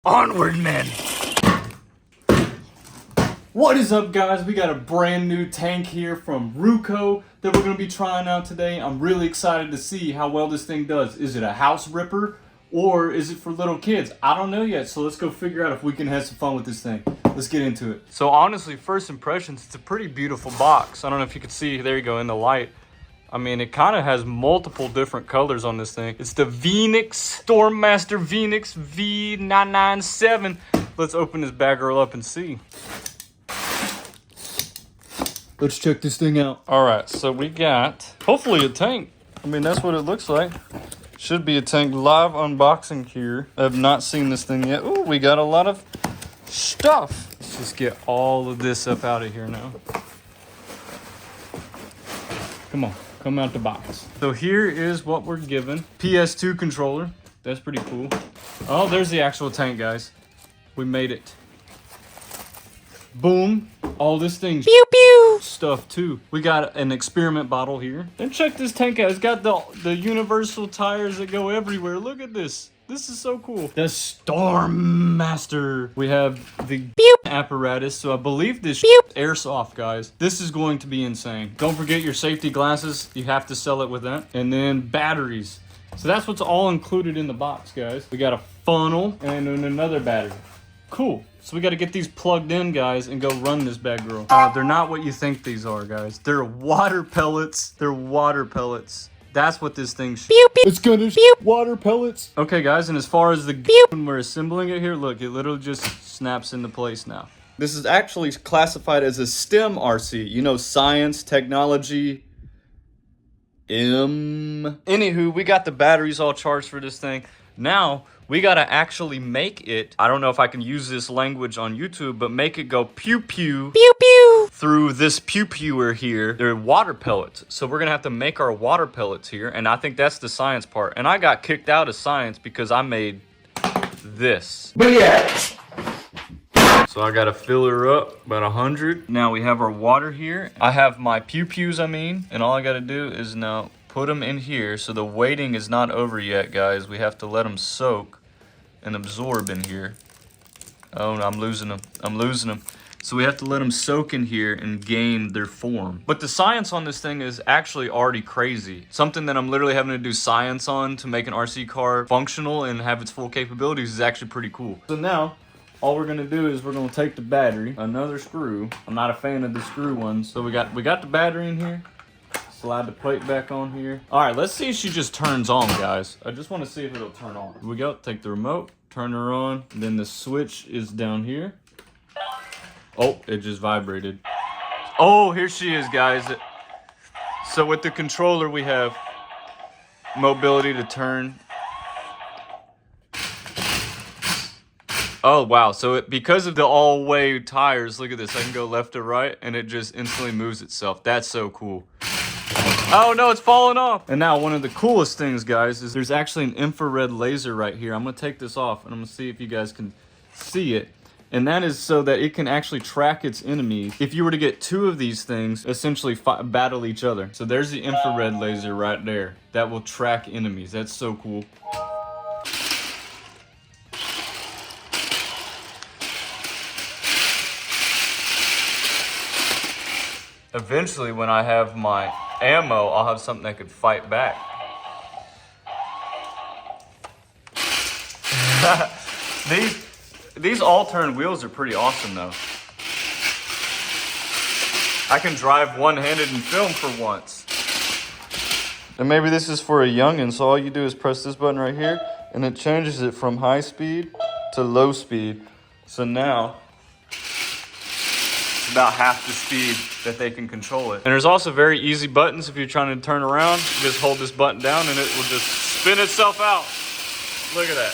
Onward, men! What is up, guys? We got a brand new tank here from Ruco that we're going to be trying out today. I'm really excited to see how well this thing does. Is it a house ripper or is it for little kids? I don't know yet, so let's go figure out if we can have some fun with this thing. Let's get into it. So honestly, first impressions, it's a pretty beautiful box. I don't know if you can see, there you go, in the light. I mean, it kind of has multiple different colors on this thing. It's the Veeniix Stormmaster Veeniix V997. Let's open this bad girl up and see. Let's check this thing out. All right, so we got, hopefully a tank. I mean, that's what it looks like. Should be a tank. Live unboxing here. I have not seen this thing yet. Ooh, we got a lot of stuff. Let's just get all of this up out of here now. Come on, come out the box. So here is what we're given. PS2 controller. That's pretty cool. Oh, there's the actual tank, guys. We made it. Boom. All this thing pew pew stuff too. We got an experiment bottle here. And check this tank out. It's got the universal tires that go everywhere. Look at this. This is so cool. The Stormmaster. We have the pew apparatus. So I believe this airsoft, guys. This is going to be insane. Don't forget your safety glasses. You have to sell it with that. And then batteries. So that's what's all included in the box, guys. We got a funnel and then another battery. Cool. So we got to get these plugged in, guys, and go run this bad girl. They're not what you think these are, guys. They're water pellets. They're water pellets. That's what this thing It's gonna water pellets. Okay, guys, and as far as the when we're assembling it here, look, it literally just snaps into place now. This is actually classified as a STEM RC. You know, science, technology, Anywho, we got the batteries all charged for this thing. Now, we gotta actually make it, I don't know if I can use this language on YouTube, but make it go pew pew, pew pew, through this pew pewer here. They're water pellets. So we're gonna have to make our water pellets here, and I think that's the science part. And I got kicked out of science because I made this. But yeah. So I gotta fill her up, about 100. Now we have our water here. I have my pew pews, and all I gotta do is now put them in here. So the waiting is not over yet, guys. We have to let them soak and absorb in here. Oh, no, I'm losing them. So we have to let them soak in here and gain their form. But the science on this thing is actually already crazy. Something that I'm literally having to do science on to make an RC car functional and have its full capabilities is actually pretty cool. So now, all we're gonna do is we're gonna take the battery, another screw. I'm not a fan of the screw ones. So we got the battery in here. Slide the plate back on here. All right, let's see if she just turns on, guys. I just want to see if it'll turn on. Here we go. Take the remote, turn her on. And then the switch is down here. Oh, it just vibrated. Oh, here she is, guys. So with the controller, we have mobility to turn. Oh, wow. So because of the all-way tires, look at this. I can go left to right, and it just instantly moves itself. That's so cool. Oh no, it's falling off. And now one of the coolest things, guys, is there's actually an infrared laser right here. I'm gonna take this off and I'm gonna see if you guys can see it. And that is so that it can actually track its enemies. If you were to get two of these things, essentially battle each other. So there's the infrared laser right there. That will track enemies. That's so cool. Eventually, when I have my ammo, I'll have something that could fight back. These all-turn wheels are pretty awesome, though. I can drive one-handed and film for once. And maybe this is for a youngin', so all you do is press this button right here, and it changes it from high speed to low speed. So now, it's about half the speed that they can control it. And there's also very easy buttons if you're trying to turn around. You just hold this button down and it will just spin itself out. Look at that.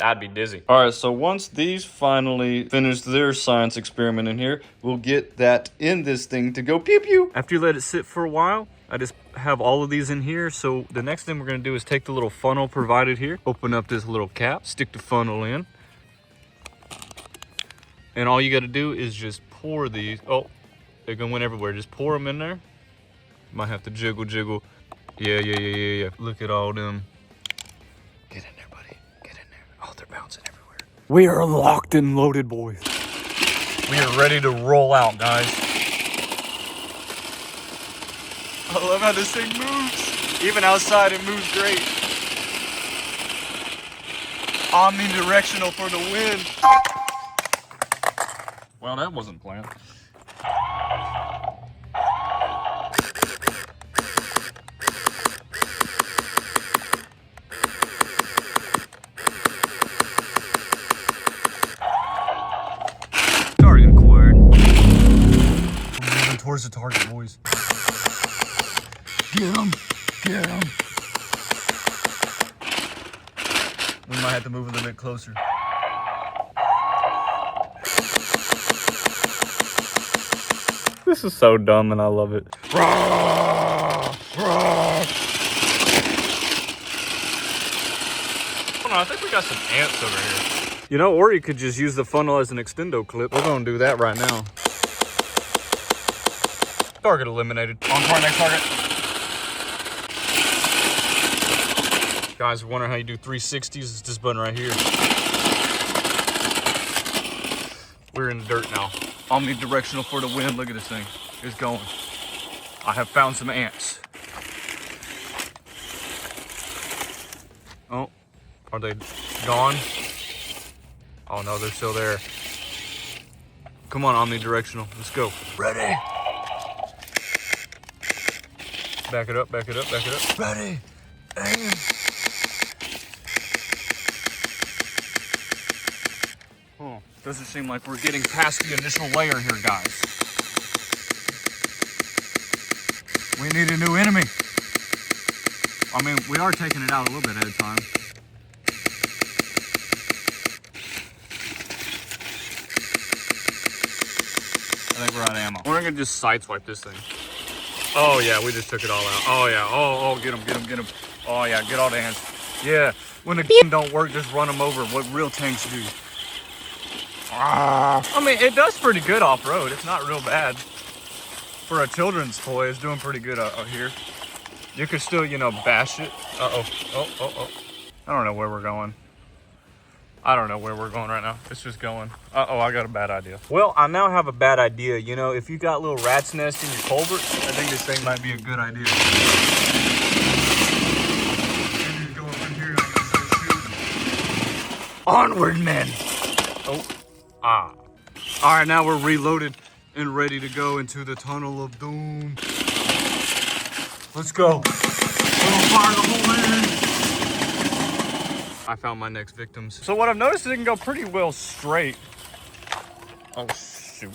I'd be dizzy. All right, so once these finally finish their science experiment in here, we'll get that in this thing to go pew pew. After you let it sit for a while, I just have all of these in here. So the next thing we're gonna do is take the little funnel provided here, open up this little cap, stick the funnel in. And all you got to do is just pour these. Oh, they're going to went everywhere. Just pour them in there. Might have to jiggle. Yeah. Look at all them. Get in there, buddy. We are locked and loaded, boys. We are ready to roll out, guys. I love how this thing moves. Even outside, it moves great. Omnidirectional for the win. Well, that wasn't planned. Target acquired. We're moving towards the target, boys. Get him! Get him! We might have to move a little bit closer. This is so dumb and I love it. Rawr, rawr. Hold on, I think we got some ants over here. You know, or you could just use the funnel as an extendo clip. We're gonna do that right now. Target eliminated. On to our next target. Guys, wondering how you do 360s? It's this button right here. We're in the dirt now. Omnidirectional for the win. Look at this thing. It's going. I have found some ants. Oh, are they gone? Oh no, they're still there. Come on, omnidirectional. Let's go. Ready. Back it up, back it up, back it up. Ready. And... oh, doesn't seem like we're getting past the initial layer here, guys. We need a new enemy. I mean, we are taking it out a little bit at a time. I think we're out of ammo. We're gonna just sideswipe this thing. Oh yeah, we just took it all out. Oh yeah, oh, get him, get him, get him. Oh yeah, get all the ants. Yeah, when the don't work, just run them over. What real tanks do. I mean, it does pretty good off-road. It's not real bad. For a children's toy, it's doing pretty good out here. You could still, you know, bash it. Uh-oh, oh. I don't know where we're going. I don't know where we're going right now. It's just going. Uh-oh, I got a bad idea. Well, I now have a bad idea. You know, if you got little rat's nest in your culvert, I think this thing might be a good idea. Go up in here and start shooting. Onward, men! Oh, ah. All right, now we're reloaded and ready to go into the tunnel of doom. Let's go. We'll fire the whole way. I found my next victims. So what I've noticed is it can go pretty well straight. Oh shoot.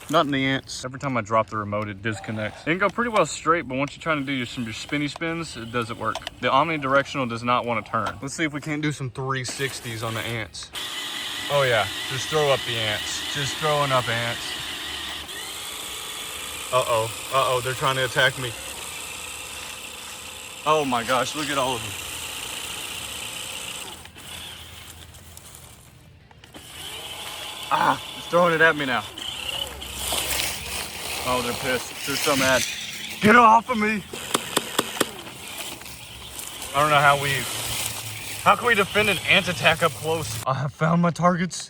Not in the ants. Every time I drop the remote, it disconnects. It can go pretty well straight, but once you're trying to do your spinny spins, it doesn't work. The omnidirectional does not want to turn. Let's see if we can't do some 360s on the ants. Oh yeah, just throw up the ants. Just throwing up ants. Uh-oh, they're trying to attack me. Oh my gosh, look at all of them. Ah, it's throwing it at me now. Oh, they're pissed. They're so mad. Get off of me. I don't know how can we defend an ant attack up close? I have found my targets.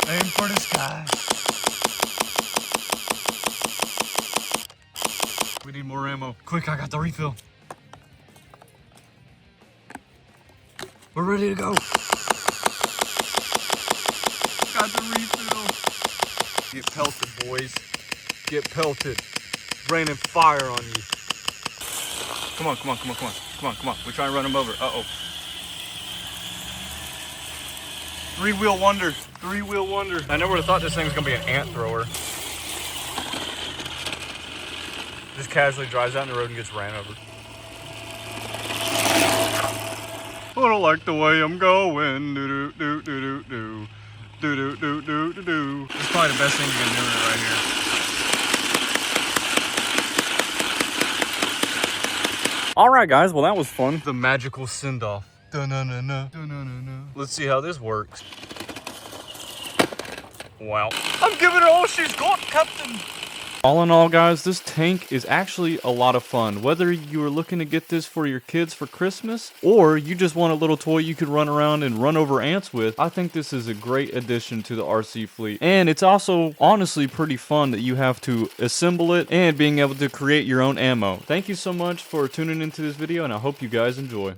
Aim for the sky. We need more ammo. Quick, I got the refill. We're ready to go. Got the refill. Get pelted, boys. Get pelted. Raining fire on you. Come on, come on, come on, come on. Come on, come on. We're trying to run them over. Uh-oh. Three-wheel wonder. Three-wheel wonder. I never would have thought this thing was going to be an ant thrower. Just casually drives out in the road and gets ran over. I don't like the way I'm going. Do-do-do-do-do-do. Do-do-do-do-do-do. This is probably the best thing you can do right here. Alright guys, well that was fun. The magical send-off. Da-na-na-na. Da-na-na-na. Let's see how this works. Wow. I'm giving her all she's got, Captain. All in all, guys, this tank is actually a lot of fun. Whether you are looking to get this for your kids for Christmas, or you just want a little toy you could run around and run over ants with, I think this is a great addition to the RC fleet. And it's also honestly pretty fun that you have to assemble it and being able to create your own ammo. Thank you so much for tuning into this video, and I hope you guys enjoy.